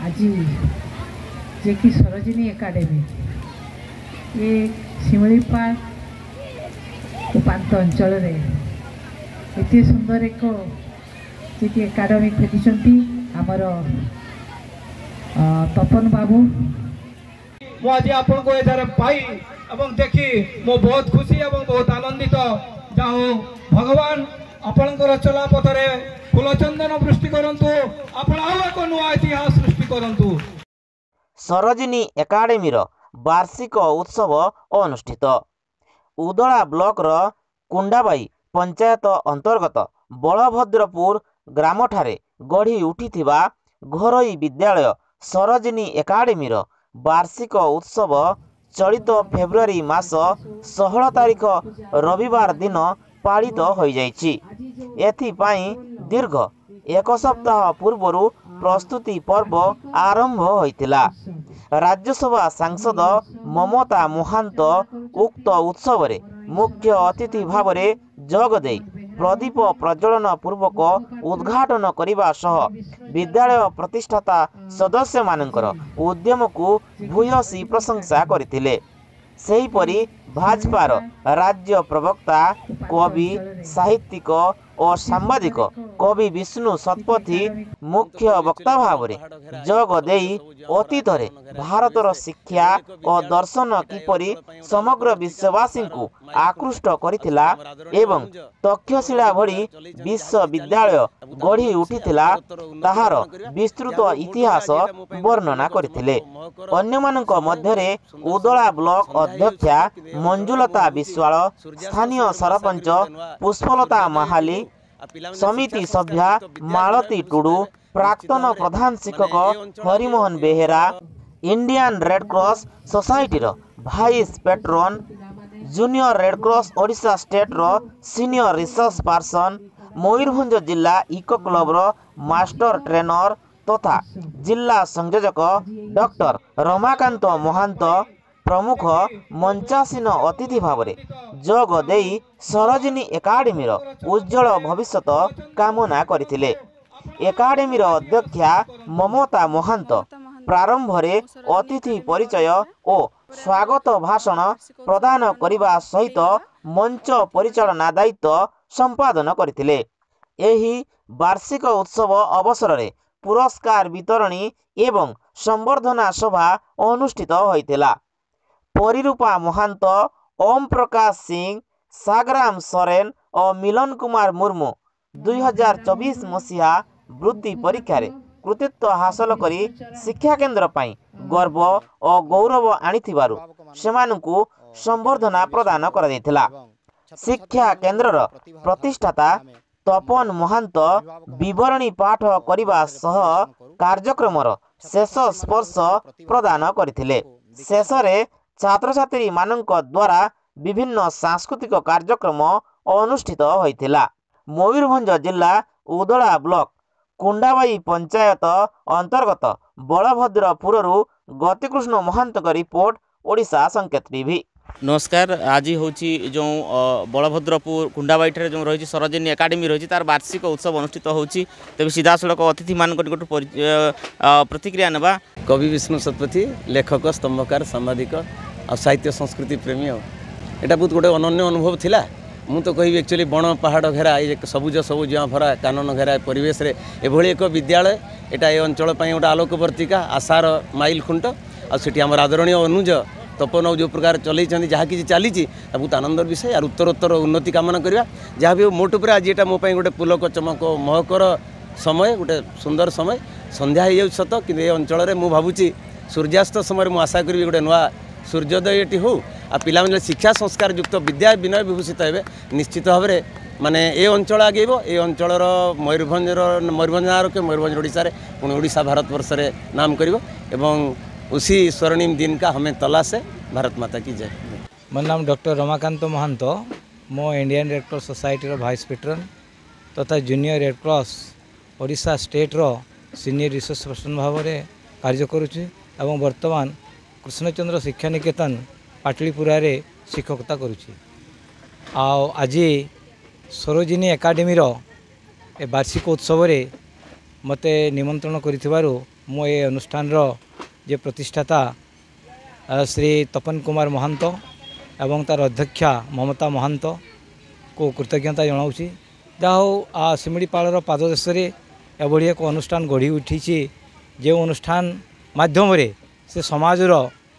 आज जे कि सरोजिनी एकाडेमी ये शिमिलीपाल उपात अंचल एत सुंदर एक जी एकाडेमी खोली आमर तपन बाबू आज आपन को एठारे पाई एवं देखी मो बहुत खुशी एवं बहुत आनंदित जाओ भगवान आपणकर चला पथरे फूलचंदन वृष्टि करंतु आपण आउ एक नुआ इतिहास सृष्टि करंतु। सरोजिनी एकाडेमीर वार्षिक उत्सव अनुष्ठित उदला ब्लॉक कुंडाबाई पंचायत अंतर्गत बलभद्रपुर ग्राम ठारे गढ़ी उठिथिबा घरोई विद्यालय सरोजिनी एकाडेमीर वार्षिक उत्सव चलित फेब्रुआरी मास 16 तारिख रविवार दिन पालित हो जाइछि। एथिपाई दीर्घ एक सप्ताह पूर्व प्रस्तुति पर्व आरंभ होइतिला। राज्यसभा सांसद ममता महांत उक्त उत्सव रे मुख्य अतिथि भाव में जोगदे प्रदीप प्रज्वलन पूर्वक उद्घाटन करने सह विद्यालय प्रतिष्ठाता सदस्य मानकर उद्यम को भूयसी प्रशंसा करथिले। सेहीपरि भाजपार राज्य प्रवक्ता कवि साहित्यिक और सांबादिक कवि विष्णु शतपथी मुख्य वक्ता भाव में जोग देई अतीतरे भारतर शिक्षा और दर्शन किपरि समग्र विश्ववासी को आकृष्ट करिथिला एवं तक्षशिला भली विश्वविद्यालय गढ़ी उठिथिला ताहार विस्तृत इतिहास वर्णना करथिले। अन्यमानक मध्यरे उदला ब्लॉक अध्यक्षा मंजुलता विश्वाल, स्थानीय सरपंच पुष्पलता महाली, समिति सभ्या मालती टुडू, प्राक्तन प्रधान शिक्षक Harimohan Behera, Indian red cross सोसाइटीर vice patron, junior red cross Odisha state रो सीनियर रिसर्च पर्सन, मयूरभंज जिला इको क्लब रो मास्टर ट्रेनर तथा जिला संयोजक डॉक्टर रमाकांत महांत प्रमुख मंचासीन अतिथि भाव में जोग देई सरोजिनी एकाडेमीर उज्जवल भविष्यत कामना करथिले। एकाडेमीर अध्यक्षा ममता महांत प्रारंभ रे अतिथि परिचय और स्वागत भाषण प्रदान करने सहित मंच परिचालना दायित्व संपादन करथिले। एही वार्षिक उत्सव अवसर रे पुरस्कार वितरणी एवं संबर्धना सभा अनुष्ठित होइतिला। परिरूपा महांत, ओम प्रकाश सिंह, सागराम सोरेन और मिलन कुमार मुर्मू 2024 मसीहा वृत्ति परीक्षा रे कृतित्व हासिल करी शिक्षा केंद्र पाई गर्व और गौरव आनिथिबारु सेमानकु संबर्धना प्रदान करा दैथिला। शिक्षा केंद्रर प्रतिष्ठाता तपन महांत विवरणी पाठ करने सह कार्यक्रमर शेष स्पर्श प्रदान करथिले। शेष रे छात्र छात्री मानक द्वारा विभिन्न सांस्कृतिक कार्यक्रम अनुष्ठित होइथिला। मयूरभंज जिला उदला ब्लॉक कुंडाबाई पंचायत अंतर्गत बलभद्रपुर गतिकृष्ण महांत का रिपोर्ट ओडिशा संकेत टीवी। नमस्कार। आज हूँ जो बलभद्रपुर कुंडाबाई जो रही सरोजिनी एकाडेमी रही तार वार्षिक उत्सव अनुष्ठित होती। तेज सीधा सड़क अतिथि मान प्रतिक्रिया ना कवि विष्णु शतपथी लेखक स्तंभकार सांबादिक और साहित्य संस्कृति प्रेमी एटा बहुत गोटे अनन्य अनुभव थिला। मु तो कहि एक्चुअली बण पहाड़ घेरा सबुज सबुज भरा कानन घेरा परिवेश रे एभली एक विद्यालय एटा ए अंचल पई गोटे आलोकवर्तिका आशार माइल खुंट आ सेठी हमर आदरणीय अनुज तपन जो प्रकार चलई जहाँ कि चली बहुत आनंदर विषय और उत्तरोत्तर उन्नति कामना करवा। जहाँ भी मोट पर आज यहाँ मोपाई गोटे पुलक चमक महकर समय गोटे सुंदर समय संध्या हो सत कि अंचल में भावुची सूर्यास्त समय मुझे आशा करी गोटे नुआ सूर्योदय ये हो आ पिला शिक्षा संस्कार युक्त विद्या विनय विभूषित हे निश्चित भाव में माने ए अंचल आगेब ए अंचलर मयूरभंज ना रखे मयूरभंज ओडिशा रे पुणी ओडिशा भारतवर्ष रे नाम करिवो एवं उसी स्वर्णिम दिन का हमें तलाश है। भारत माता की जय। मोर नाम डॉक्टर रमाकांत महांत, मो इंडियन रेड क्रॉस सोसाइटी रो भाइस पेट्रन तथा junior red cross Odisha state रो सीनियर रिसर्च पर्सन भाव में कार्य करुच्ची एवं वर्तमान कृष्णचंद्र शिक्षा निकेतन पाटलिपुरा रे शिक्षकता करुच्ची। आज सरोजिनी एकाडेमी रो वार्षिक उत्सव रे मते निमंत्रण करिथिबारु मो ये अनुष्ठान जे प्रतिष्ठाता श्री तपन कुमार महांत एवं तार अध्यक्षा ममता महांत को कृतज्ञता जनाऊँगी जहाँ शिमिड़ीपाड़ पाददेश एभली एक अनुष्ठान गढ़ी उठी जो अनुष्ठान माध्यम से समाजर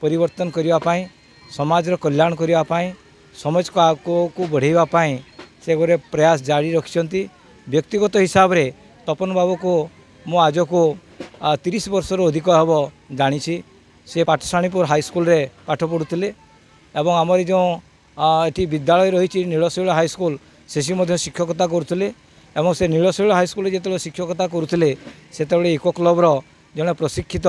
परिवर्तन करने समाजर कल्याण करने समाज को आगे बढ़ावाई से गोटे प्रयास जारी रखिंट व्यक्तिगत हिसाब से तपन बाबू को मु आज को 30 वर्ष अधिक हम जानी से पाठशाणीपुर हाईस्कल रे पाठ पढ़ुले एवं आमर जो ये विद्यालय रही नीलशैल हाईस्कल से शिक्षकता करुले एवं से नीलशैल हाईस्कल जो शिक्षकता करुले से इको क्लब जड़े प्रशिक्षित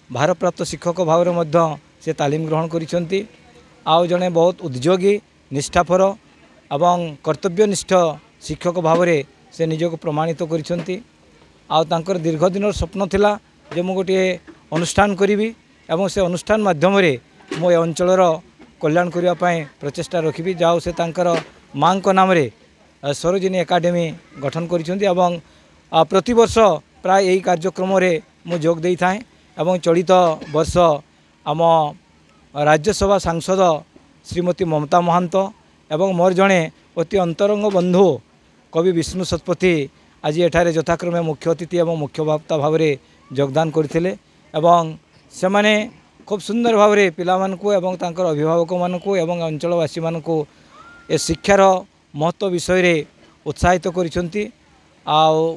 भारप्राप्त शिक्षक भाव में से तालीम ग्रहण करिसेंती आउ जड़े बहुत उद्योगी निष्ठापर एवं कर्तव्यनिष्ठ शिक्षक भाव में से निजक प्रमाणित करिसेंती आउ तांकर दीर्घ दिन स्वप्न थिला जे मु गोटे अनुष्ठान करी एवं से अनुष्ठान माध्यम मो अंचलर कल्याण करने प्रचेषा रखी जाओ से तांकर माँ नाम सरोजिनी एकाडेमी गठन करिसेंती एवं प्रति वर्ष प्राय यही कार्यक्रम मु जोग देई थाए एवं चलित वर्ष आम राज्यसभा सांसद श्रीमती ममता महांत एवं मोर जड़े अति अंतरंग बंधु कवि विष्णु शतपथी आज एठारे यथाक्रमे मुख्य अतिथि एवं मुख्य वक्ता भाव में योगदान करथिले एवं से माने खूब सुंदर भाव में पिलामानकु एवं तांकर अभिभावक मानकु एवं अंचलवासी मानकु ए शिक्षार महत्व विषय रे उत्साहित करिसेंती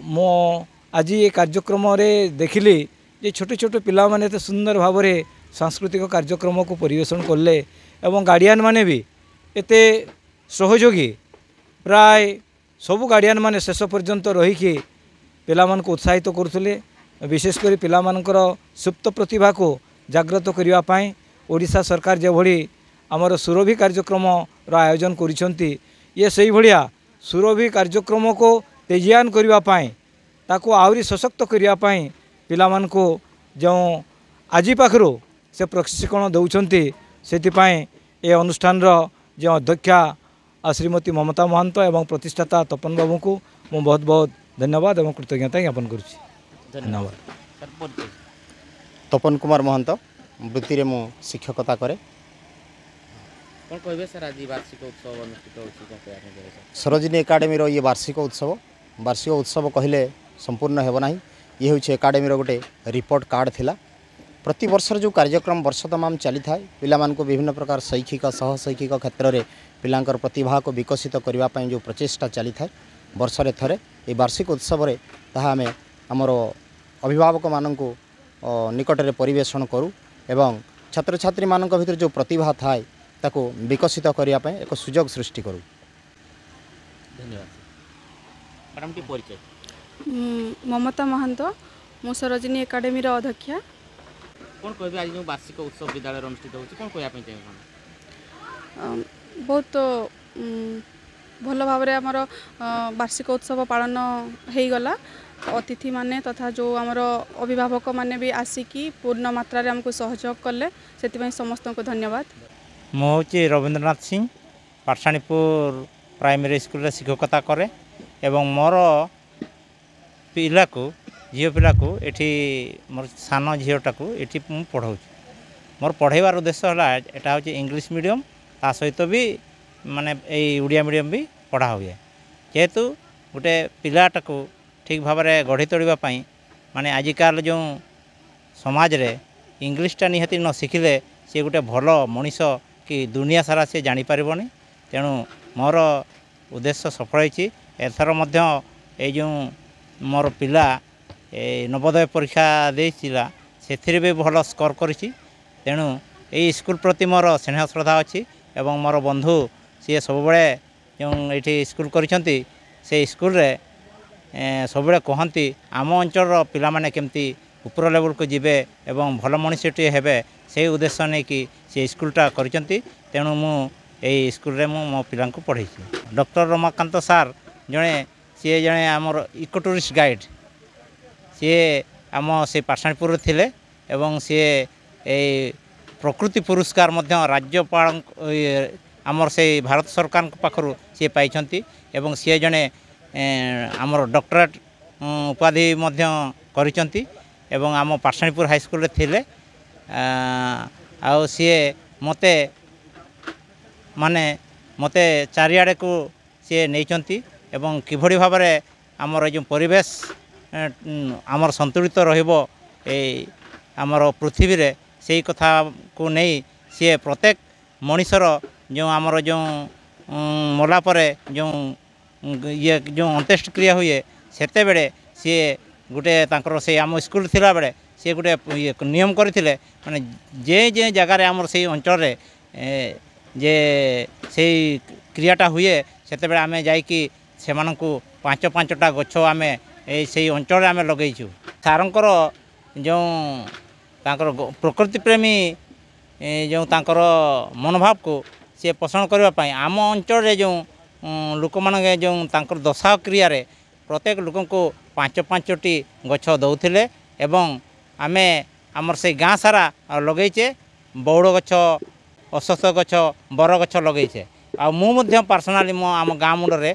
मो आज ये कार्यक्रम रे देखिली जे छोटे छोटे पिला माने तो सुंदर भाव में सांस्कृतिक कार्यक्रम को परिवेषण कले एवं गार्डियन माने भी एते सहयोगी प्राय सबु गार्डियन माने शेष पर्यंत रहीकि पिलामानकु उत्साहित करुले विशेषकर पिलामानकर सुप्त प्रतिभा को जागृत करने ओडिशा सरकार जो भली आमर सुरभि कार्यक्रम आयोजन करिसेंती ये सही भलिया सुरभि कार्यक्रम को तेजियान करने ताको आहरी सशक्त करने पिलामानकु जो आज पाखरु से प्रशिक्षण दौरान से ये अनुष्ठान जो अध्यक्षा श्रीमती ममता महांत एवं प्रतिष्ठाता तपन बाबू को मु बहुत बहुत धन्यवाद एवं कृतज्ञता ज्ञापन करुच्ची धन्यवाद। तपन कुमार महंत वृत्ति रे मु शिक्षकता करे। कौन कहबे सर आज वार्षिक उत्सव अनुष्ठित होछि सरोजिनी एकाडेमी रो ये वार्षिक उत्सव कहले संपूर्ण हेब नाही। ये होछि एकाडेमी रो गोटे रिपोर्ट कार्ड थिला। प्रति वर्ष जो कार्यक्रम वर्ष तमाम चली थाए पिलामान को विभिन्न प्रकार शैक्षिक सह शैक्षिक क्षेत्र में पिलांकर प्रतिभा को विकसित करने जो प्रचेषा चली थाए वर्ष रे थरे ये वार्षिक उत्सव रे ताहा आमे हमर अभिभावक माननकु निकट रे परिवेषण करू एवं छात्र छात्री मानक भीतर जो प्रतिभा थाए ताको विकसित करने एक सुजोग सृष्टि करू। धन्यवाद। मैडम टी परिचय ममता महांत मु सरोजिनी एकाडेमी रो अध्यक्षा। कौन कहबे आज जो वार्षिक उत्सव विद्यालय अनुष्ठित होछि कौन कहया पे चाहिए बहुत भल भाव में आमर वार्षिक उत्सव पालन हो गला। अतिथि माने तथा जो आमर अभिभावक माने भी आसिकी पूर्ण मात्रा रे हमको सहयोग कले से समस्त को धन्यवाद। मुझे रविंद्रनाथ सिंह पाठशाणीपुर प्राइमरी स्कूल शिक्षकता करे एवं मोर पिला को झील पिला को एठी मोर सान झीलटा को एठी पढ़ाऊँ। मोर पढ़ाइबार उद्देश्य है यहाँ हूँ इंग्लिश मीडियम ता सहित भी माने उड़िया मीडियम भी पढ़ा हुए जेहेतु गोटे पिलाटा को ठीक भाव में गढ़ी तोड़ापी माने आजिकाल जो समाज रे इंग्लिशटा निहाती न शिखिले सी गोटे भल मनीष कि दुनिया सारा से जानीपारबनी। तेणु मोर उद्देश्य सफल होती। एथर मध्य जो मोर पिला नवोदय परीक्षा देला से भी भल स्कोर करिछि। तेणु यही स्कूल प्रति मोर स्नेह श्रद्धा अच्छी एवं मोर बंधु सी सब जो ये स्कूल करिसेंती से स्कूल रे सब कहती आम अंचल पिला माने केमती ऊपर लेवल को जीवे एवं भल मनुष्यटी हेबे से उद्देश्य नहीं कि से स्कूलटा करिसेंती। तेणु मु यही स्कूल रे मो पिला को पढ़ाई। डॉक्टर रमाकांत सार जड़े सी जड़े आमर इको टूरिस्ट गाइड सी आम से पाठशाणीपुर थिले एवं सी प्रकृति पुरस्कार मध्य राज्यपाल आमर से भारत सरकार पाखरु सी पाइछंती एवं सी जड़े आमर डॉक्टरेट उपाधि मध्य करिसेंती एवं आम पाठशाणीपुर हाईस्कल थे आउ सी मते माने मते चारिआडे को सी नहीं एवं किभली भाव में आमर जो परिवेश आमर संतुलित रहिबो आमर पृथ्वी रे से कथा को नहीं सी प्रत्येक मनीषर जो आमर जो मला परे जो ये जो अंत्येष्टिक्रिया हुए सेते बेले सी गोटे तांकर से आम स्कूल थिला बेले सी गोटे नियम करथिले माने जे जगार आमर से अंचल रे जे से क्रियाटा हुए सेते बेले आमे जाई कि सेमानकु 5-5टा गछ आमे से अंचल आमे लगेइछु सारंकर जो तांकर प्रकृति प्रेमी जो तांकर मनोभाव को सी पोषण करने आम अंचल जो लोक माने जो तांकर दशा क्रिया रे प्रत्येक लोक को 5-5टी गछ दौले एवं आमे आमर से गाँ सारा लगेचे बौड़ गछ अश्वत्थ गछ बर गछ लगेचे आ मु पर्सनाली मो आम गाँ मुंडे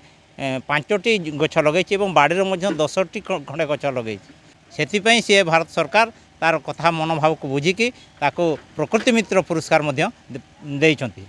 5टी गछ लगेचे बाड़ी में 10टी खंडे गछ लगेचे से सी भारत सरकार तार कथा मनोभाव को बुझिकी ताको प्रकृति मित्र पुरस्कार देइछंती।